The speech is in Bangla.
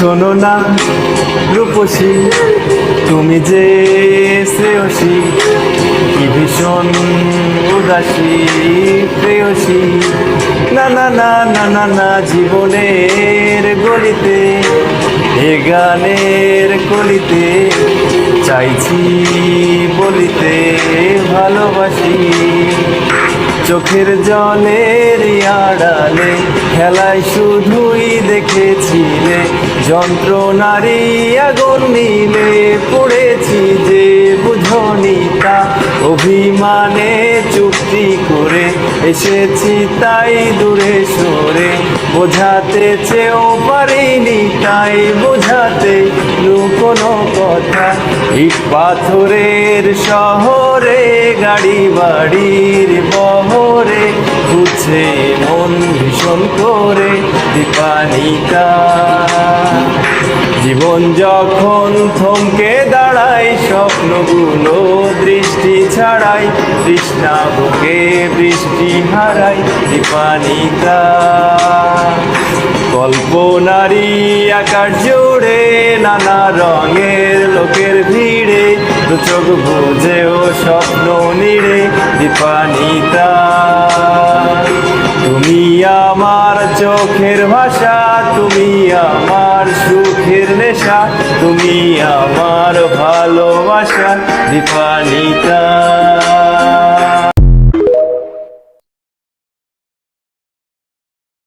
শোনো না রূপসী, তুমি যে শ্রেয়সী, কি ভীষণ উদাসী প্রেয়সী। না না না না না না, জীবনের গলিতে এ গানের কলিতে চাইছি বলিতে ভালোবাসি। চোখের জলের আড়ালে খেলায় শুধুই দেখেছিলে যন্ত্রণারই আগুন নীলে পড়েছি যে বুঝনি তা। অভিমানে চুক্তি করে এসেছি তাই দূরে সরে, বোঝাতে চেয়েও পারিনি তাই বোঝাতে কোনো কথা। ইট পাথরের শহরে গাড়ি বাড়ির বহরে ঘুরছে মন ভীষণ করে দীপানিকা। জীবন যখন থমকে দাঁড়ায় স্বপ্নগুলো দৃষ্টি ছাড়াই, তৃষ্ণা বুকে বৃষ্টি হারাই দীপানিকা। কল্পনারই আকাশ জুড়ে নানা রঙের লোকের ভিড়ে, দু চোখ বুঝেও স্বপ্ন নিড়ে দীপানিতা। তুমি আমার চোখের ভাষা, তুমি আমার সুখের নেশা, তুমি আমার ভালোবাসা দীপানিতা।